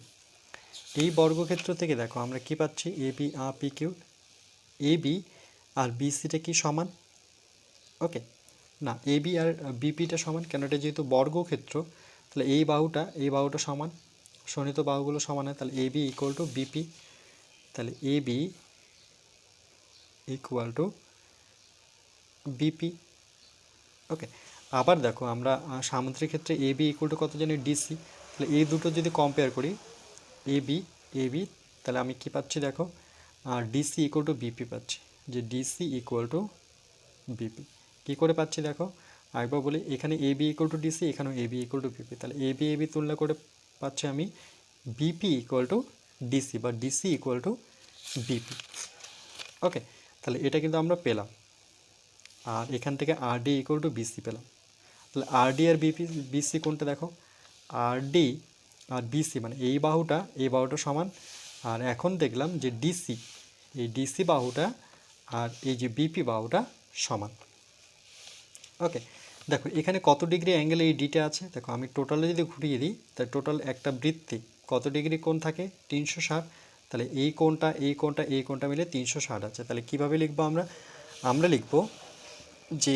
এই বর্গক্ষেত্র থেকে দেখো আমরা কি পাচ্ছি A B R P Q, A B আর বিসিটা কি সমান? ওকে, না এ বি আর বিপিটা সমান কেন? এটা যেহেতু বর্গক্ষেত্র তাহলে এই বাহুটা সমান, শোণিত বাহুগুলো সমান হয়, তাহলে এ বি ইকুয়াল টু বিপি। তাহলে এ বি ইকুয়াল টু বিপি। ওকে, আবার দেখো আমরা সামুদ্রিক ক্ষেত্রে এ বি ইকুয়াল টু কত জানি ডিসি। তাহলে এই দুটো যদি কম্পেয়ার করি এ বি তাহলে আমি কি পাচ্ছি দেখো ডিসি ইকুয়াল টু বিপি পাচ্ছি, যে ডিসি ইকুয়াল টু বিপি। কী করে পাচ্ছি দেখো আরেকবার বলি, এখানে এ বি ইকুয়াল টু ডিসি, এখানেও এ বি ইকুয়াল টু বিপি। তাহলে এ বি তুলনা করে পাচ্ছি আমি বিপি ইকুয়াল টু ডিসি বা ডিসি ইকুয়াল টু বিপি। ওকে, তাহলে এটা কিন্তু আমরা পেলাম, আর এখান থেকে আর ডি ইকুয়াল টু বিসি পেলাম। তাহলে আর ডি আর বিসি কোনটা দেখো, আর ডি আর বিসি মানে এই বাহুটা সমান। আর এখন দেখলাম যে ডিসি, এই ডিসি বাহুটা আর এই যে বিপি বাহুটা সমান। ওকে, দেখো এখানে কত ডিগ্রি অ্যাঙ্গেল এই ডিটা আছে দেখো, আমি টোটালে যদি ঘুরিয়ে দিই তাহলে টোটাল একটা বৃত্তে কত ডিগ্রি কোণ থাকে 360। তাহলে এই কোণটা মিলে 360 আছে। তাহলে কিভাবে লিখবো আমরা লিখব যে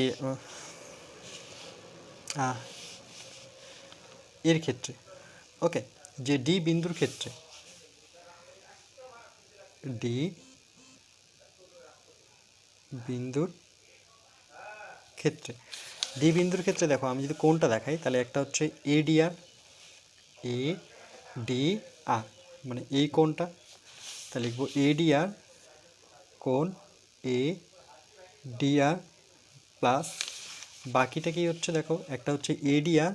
এর ক্ষেত্রে, ওকে, যে ডি বিন্দুর ক্ষেত্রে ডি বিন্দুর ক্ষেত্রে দেখো আমি যদি কোণটা দেখাই তাহলে একটা হচ্ছে এ ডি আর মানে এই কোণটা, তাহলে লিখবো এ ডি আর কোণ এ ডি আর প্লাস বাকিটা কি হচ্ছে দেখো, একটা হচ্ছে এডিআর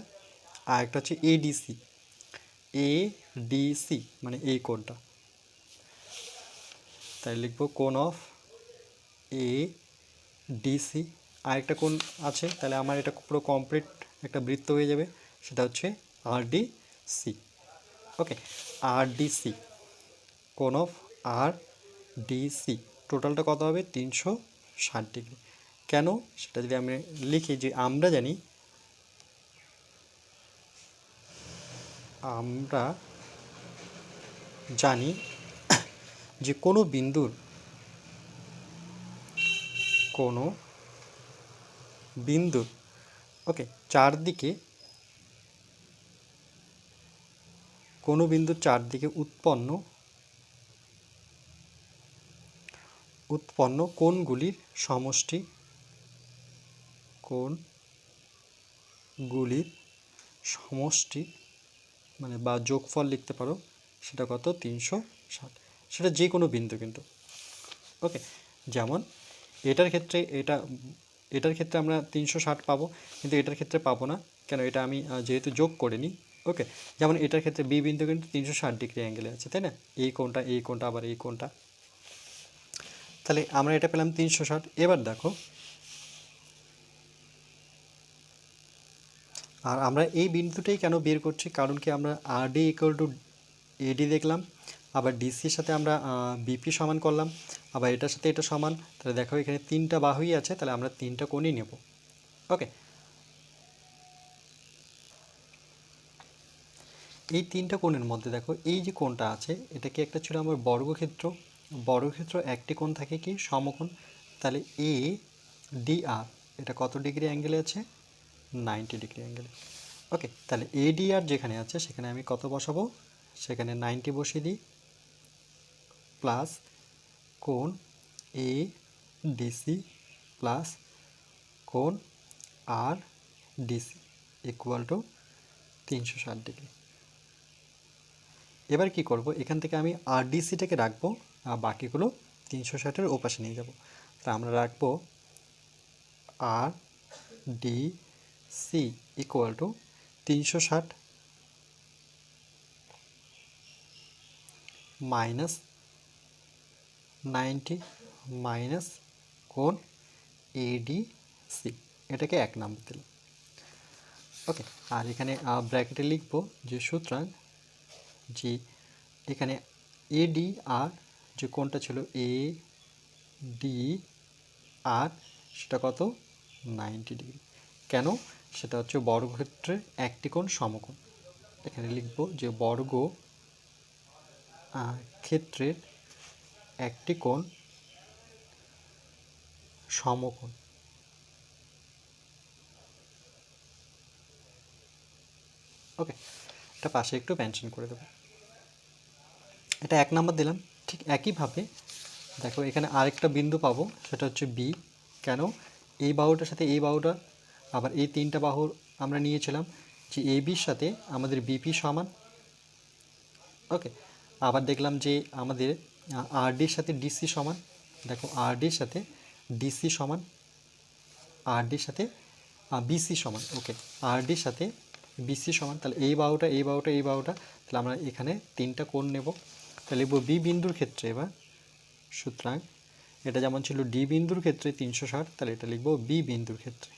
আর একটা হচ্ছে এডিসি মানে এই কোণটা। তাই লিখবো কোণ অফ এ ডিসি। আরেকটা কোণ আছে, তাহলে আমার এটা পুরো কমপ্লিট একটা বৃত্ত হয়ে যাবে, সেটা হচ্ছে আর ডিসি। ওকে, আর ডিসি, কোণ অফ আর ডিসি টোটালটা কত হবে 360 ডিগ্রি। কেন সেটা যদি আমি লিখি যে আমরা জানি যে কোনো বিন্দুর ওকে চারদিকে কোনো বিন্দুর চারদিকে উৎপন্ন কোণগুলির সমষ্টি মানে বা যোগফল লিখতে পারো, সেটা কত 360। সেটা যে কোনো বিন্দু কিন্তু। ওকে, যেমন এটার ক্ষেত্রে আমরা 360 পাবো, কিন্তু এটার ক্ষেত্রে পাবো না কেন, এটা আমি যেহেতু যোগ করে নিই। ওকে, যেমন এটার ক্ষেত্রে বি বিন্দু কিন্তু 360 ডিগ্রি অ্যাঙ্গেলে আছে, তাই না, এই কোণটা আবার এই কোণটা, তাহলে আমরা এটা পেলাম 360। এবার দেখো আর আমরা এই বিন্দুটাই কেন বের করছি, কারণ কি আমরা আর ডি ইকুয়াল টু এডি দেখলাম, আবার ডিসির সাথে আমরা বিপি সমান করলাম, আবার এটার সাথে এটা সমান, তাহলে দেখো এখানে তিনটা বাহুই আছে, তাহলে আমরা তিনটা কোণই নেব। ওকে, এই তিনটা কোণের মধ্যে দেখো এই যে কোণটা আছে এটা কি একটা ছিল আমার বর্গক্ষেত্র একটি কোণ থাকে কি সমকোণ, তাহলে এ ডি আর এটা কত ডিগ্রি অ্যাঙ্গেলে আছে 90 ডিগ্রি অ্যাঙ্গেলে। ওকে, তাহলে এ ডি আর যেখানে আছে সেখানে আমি কত বসাবো, সেখানে 90 বসিয়ে দিই। প্লাস কোণ এ ডিসি প্লাস কোণ আর ডিসি ইকুয়াল টু 360 ডিগ্রি। এবার কি করব, এখান থেকে আমি আর ডিসিটাকে রাখবো আর বাকিগুলো 360-এর ওপাশে নিয়ে যাব। তা আমরা রাখবো R D C equal to 360 minus 90 minus কোণ এডিসি, এটাকে 1 নাম্বার দিলাম। ওকে, আর এখানে ব্র্যাকেটে লিখব যে সুতরাং যে এখানে এডি আর যে কোণটা ছিল এ ডি আর সেটা কত 90 ডিগ্রি। কেন? সেটা হচ্ছে বর্গক্ষেত্রের একটি কোণ সমকোণ। এখানে লিখব যে বর্গ ক্ষেত্রের একটি কোণ সমকোণ। ওকে, এটা পাশে একটু মেনশন করে দেবো। এটা 1 নাম্বার দিলাম। ঠিক একইভাবে দেখো এখানে আরেকটা বিন্দু পাবো, সেটা হচ্ছে বি। কেন? এই বাহুটার সাথে এই বাহুটা, আবার এই 3টা বাহুর আমরা নিয়েছিলাম যে এ বির সাথে আমাদের বিপি সমান। ওকে, আবার দেখলাম যে আমাদের আরডির সাথে ডিসি সমান। দেখো আরডির সাথে ডিসি সমান, আরডির সাথে বিসি সমান। ওকে, আরডির সাথে বিসি সমান। তাহলে এই বাহুটা এই বাহুটা এই বাহুটা, তাহলে আমরা এখানে 3টা কোণ নেব। তাহলে লিখব বি বিন্দুর ক্ষেত্রে এবার, সুতরাং এটা যেমন ছিল ডি বিন্দুর ক্ষেত্রে 360, তাহলে এটা লিখব বি বিন্দুর ক্ষেত্রে,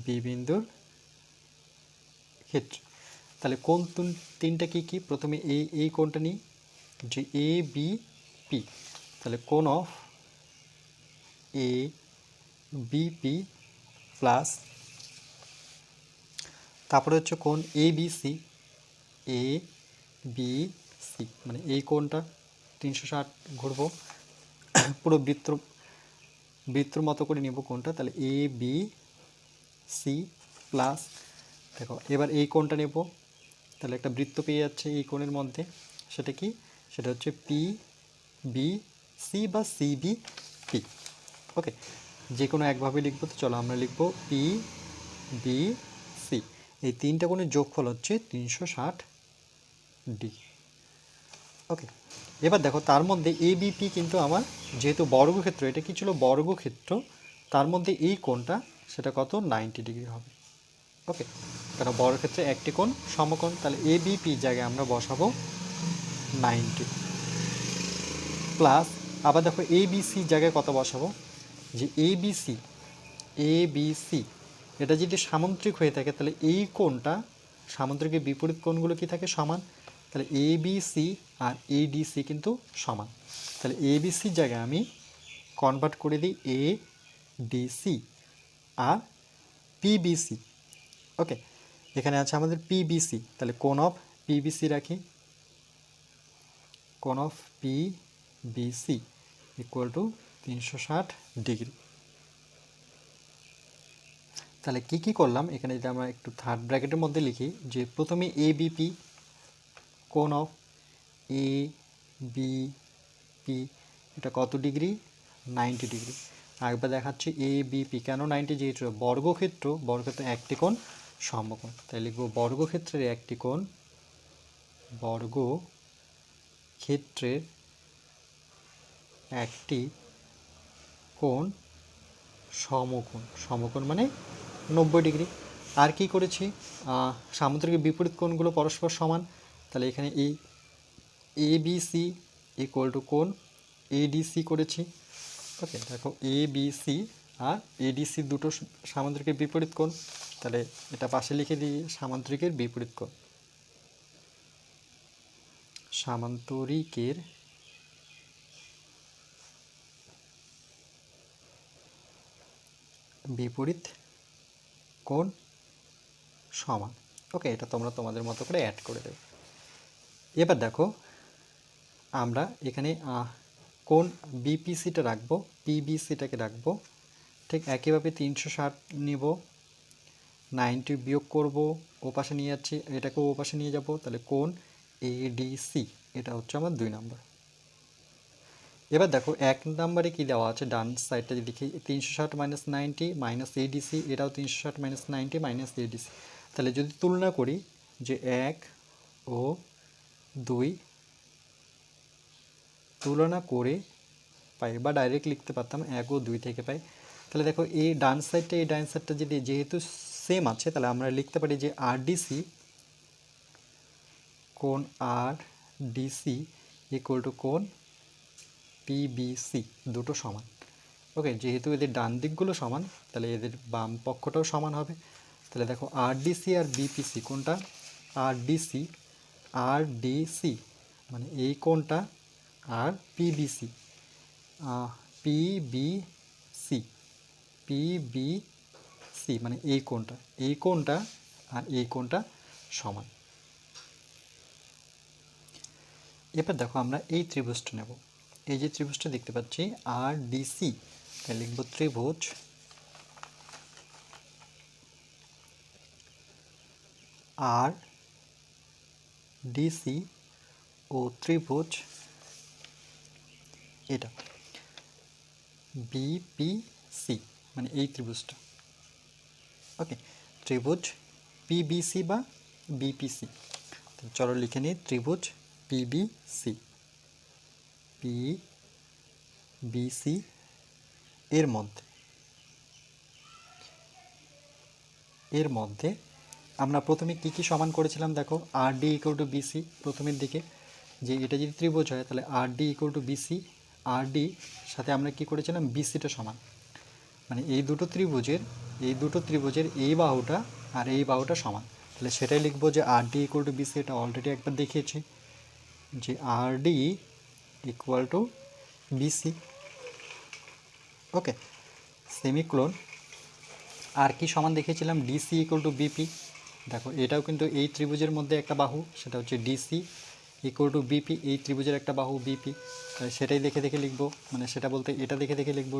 বি বিন্দুর ক্ষেত্রে। তাহলে কোণ 3টা কি কি? প্রথমে এই কোণটা নিই যে এ বি পি, তাহলে কোণ অফ এ বিপি প্লাস, তারপরে হচ্ছে কোণ A B C, A B C মানে এই কোণটা 360 ঘুরবো, পুরো বৃত্তর মতো করে নিব কোণটা। তাহলে এ বি সি প্লাস, দেখো এবার এই কোণটা নেব, তাহলে একটা বৃত্ত পেয়ে যাচ্ছে এই কোণের মধ্যে। সেটা কি? সেটা হচ্ছে পি বি সি বা সি বি পি। ওকে, যে কোনো একভাবে লিখবো। তো চলো আমরা লিখব পি বি সি। এই 3টা কোণের যোগফল হচ্ছে 360 ডিগ্রি। ওকে, এবার দেখো তার মধ্যে এবিপি কিন্তু আমার যেহেতু বর্গক্ষেত্র, এটা কি ছিল বর্গক্ষেত্র, তার মধ্যে এই কোণটা সেটা কত 90 ডিগ্রি হবে। ওকে, কারণ বর্গক্ষেত্রে একটি কোণ সমকোণ, তাহলে এবিপি জায়গায় আমরা বসাবো 90 প্লাস, আবার দেখো এবিসি জায়গায় কত বসাবো, যে এবিসি এবিসি এটা যদি সামান্তরিক হয়ে থাকে তাহলে এই কোণটা, সামান্তরিকের বিপরীত কোণগুলো কি থাকে সমান, তাহলে এবিসি আর এডিসি কিন্তু সমান। তাহলে এবিসির জায়গায় আমি কনভার্ট করে দিই এ ডিসি আর পিবিসি। ওকে, এখানে আছে আমাদের পিবিসি, তাহলে কোণ অফ পিবিসি রাখি, কোণ of PVC equal to 360 degree. তাহলে কি কি করলাম এখানে, যদি আমরা একটু থার্ড ব্র্যাকেটের মধ্যে লিখি যে প্রথমে এ বিপি, কোণ অফ এ বি পি এটা কত ডিগ্রি 90 ডিগ্রি। আরেকবার দেখাচ্ছি এ বিপি কেন 90, যেহেতু বর্গক্ষেত্রে একটি কোণ সমকোণ, তাই লিখব বর্গক্ষেত্রের একটি কোণ, বর্গক্ষেত্রের একটি কোণ সমকোণ, সমকোণ মানে 90 ডিগ্রি। আর কি করেছি, সামুদ্রিক বিপরীত কোণগুলো পরস্পর সমান, তাহলে এখানে এই এ বি সি ইকুয়াল টু কোণ এডিসি করেছি। ওকে, দেখো এ বি সি আর এডিসি দুটো সামুদ্রিকের বিপরীত কোণ, তাহলে এটা পাশে লিখে দিই সামান্তরিকের বিপরীত কোণ, সামান্তরিকের বিপরীত কোণ সমান। ওকে, এটা তোমরা তোমাদের মতো করে অ্যাড করে দেবে। এবার দেখো আমরা এখানে কোণ বিপিসিটা রাখবো, পিবিসিটাকে রাখবো, ঠিক একইভাবে 360 নিব, 90 বিয়োগ করব, ও পাশে নিয়ে যাচ্ছি, এটাকেও ও পাশে নিয়ে যাব, তাহলে কোণ এডিসি এটা হচ্ছে আমার 2 নাম্বার। এবার দেখো 1 নাম্বারে কি দেওয়া আছে, ডান সাইডটা যদি দেখি 360 মাইনাস 90 মাইনাস এডিসি, এটাও 360 মাইনাস 90 মাইনাস এডিসি। তাহলে যদি তুলনা করি যে 1 ও 2 তুলনা করে পাই, বা ডাইরেক্ট লিখতে পারতাম 1 ও 2 থেকে পাই। তাহলে দেখো এই ডান সাইডটা এই ডান সাইডটা যদি যেহেতু সেম আছে, তাহলে আমরা লিখতে পারি যে আরডিসি কোণ আর ডিসি ইকুয়াল টু কোণ পিবিসি, দুটো সমান। ওকে, যেহেতু এদের ডান দিকগুলো সমান, তাহলে এদের বাম পক্ষটাও সমান হবে। তাহলে দেখো আরডিসি আর বিপিসি কোনটা, আরডিসি আরডিসি মানে এই কোণটা, আর পিবিসি পিবিসি পিবিসি মানে এই কোণটা আর এই কোণটা সমান। এবার দেখো আমরা এই ত্রিভুজটা নেব, এই যে ত্রিভুজটা দেখতে পাচ্ছি আর ডিসি, তাই লিখব ত্রিভুজ আর ডিসি ও ত্রিভুজ এটা বিপিসি মানে এই ত্রিভুজটা। ওকে, ত্রিভুজ পিবিসি বা বিপিসি। চলো লিখে নিই ত্রিভুজ পিবিসি। পিবিসি এর মধ্যে আমরা প্রথমে কি কি সমান করেছিলাম, দেখো R D equal to BC, প্রথমের দিকে যে এটা যদি ত্রিভুজ হয় তাহলে R D equal to BC, R D সাথে আমরা কি করেছিলাম বিসিটা সমান, মানে এই দুটো ত্রিভুজের এই বাহুটা আর এই বাহুটা সমান। তাহলে সেটাই লিখবো যে R D equal to BC, এটা অলরেডি একবার দেখিয়েছি যে R D equal to BC. Okay, সেমিক্লোন। আর কি সমান দেখিয়েছিলাম, ডিসি ইকুয়াল টু বিপি। দেখো এটাও কিন্তু এই ত্রিভুজের মধ্যে একটা বাহু, সেটা হচ্ছে ডিসি ইকুয়াল টু বিপি, এই ত্রিভুজের একটা বাহু বিপি। সেটাই দেখে দেখে লিখবো, মানে সেটা বলতে এটা দেখে দেখে লিখবো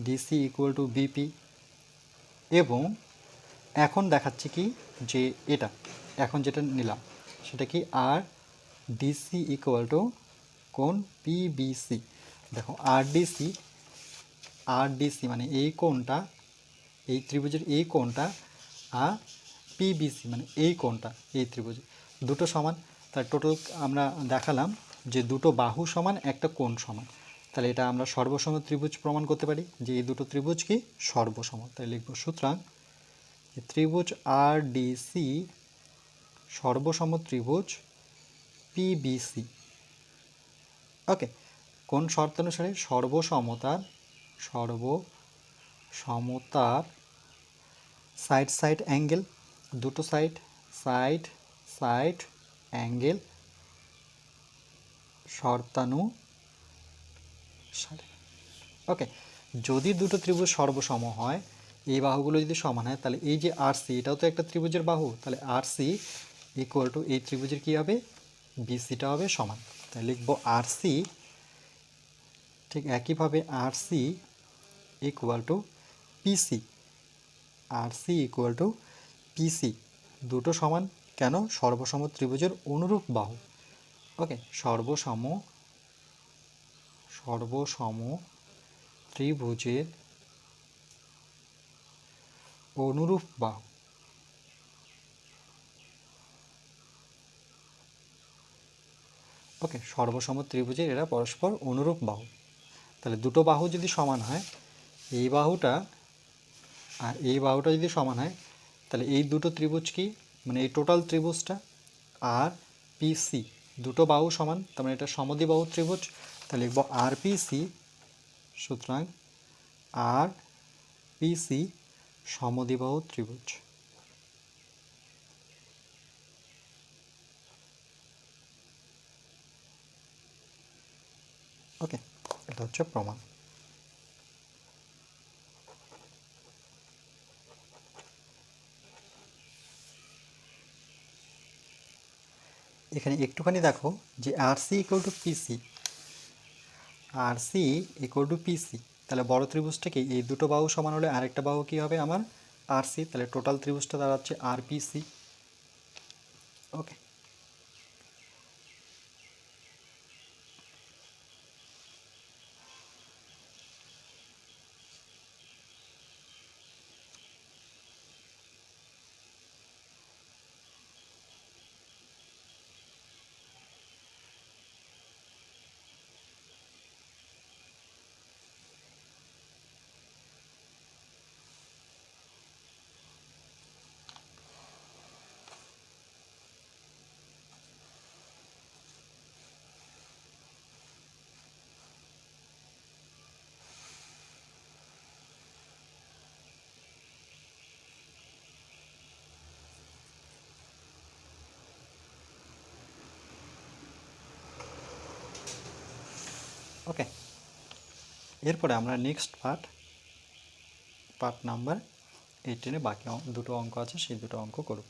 ডিসি ইকুয়াল টু বিপি। এবং এখন দেখাচ্ছি কি যে এটা এখন যেটা নিলাম সেটা কি আর ডিসি ইকুয়াল টু কোণ পিবিসি। দেখো আরডিসি মানে এই কোণটা, এই ত্রিভুজের এই কোণটা, আর পিবিসি মানে এই কোণটা, এই ত্রিভুজের দুটো সমান। তার টোটাল আমরা দেখালাম যে দুটো বাহু সমান, একটা কোণ সমান। তাহলে এটা আমরা সর্বসম ত্রিভুজ প্রমাণ করতে পারি যে এই দুটো ত্রিভুজ কি সর্বসম। তাই লিখব সুতরাং ত্রিভুজ আর ডিসি সর্বসম ত্রিভুজ পিবিসি। ওকে, কোন শর্তানুসারে, সর্বসমতার সাইড অ্যাঙ্গেল, দুটো সাইড অ্যাঙ্গেল শর্তানুসারে। ওকে, যদি দুটো ত্রিভুজ সর্বসম হয়, এই বাহুগুলো যদি সমান হয়, তাহলে এই যে আরসি এটাও তো একটা ত্রিভুজের বাহু, তাহলে আরসি ইকুয়াল টু এই ত্রিভুজের কী হবে, বিসিটা হবে সমান। তাই লিখব আরসি, ঠিক একইভাবে RC equal to PC, RC equal to PC, দুটো সমান কেন, সর্বসম ত্রিভুজের অনুরূপ বাহু। ওকে, সর্বসম ত্রিভুজের অনুরূপ বাহু। ওকে, সর্বসম ত্রিভুজের এরা পরস্পর অনুরূপ বাহু। তাহলে দুটো বাহু যদি সমান হয়, এই বাহুটা আর এই বাহুটা যদি সমান হয়, তাহলে এই দুটো ত্রিভুজ কি, মানে এই টোটাল ত্রিভুজটা আর পিসি দুটো বাহু সমান, তার মানে এটা সমদ্বিবাহু ত্রিভুজ। তাহলে লিখব আর পিসি, সুতরাং আর পিসি সমদ্বিবাহু ত্রিভুজ। ওকে, এটা হচ্ছে প্রমাণ। এখানে একটুখানি দেখো যে RC equal to PC, RC equal to PC, তাহলে বড় ত্রিভুজটা কি, এই দুটো বাহু সমান হলে আরেকটা বাহু কী হবে আমার আরসি, তাহলে টোটাল ত্রিভুজটা দাঁড়াচ্ছে আরপিসি। ওকে, ওকে, এরপরে আমরা নেক্সট পার্ট নাম্বার 18-এ বাকি দুটো অঙ্ক আছে, সেই দুটো অঙ্ক করব।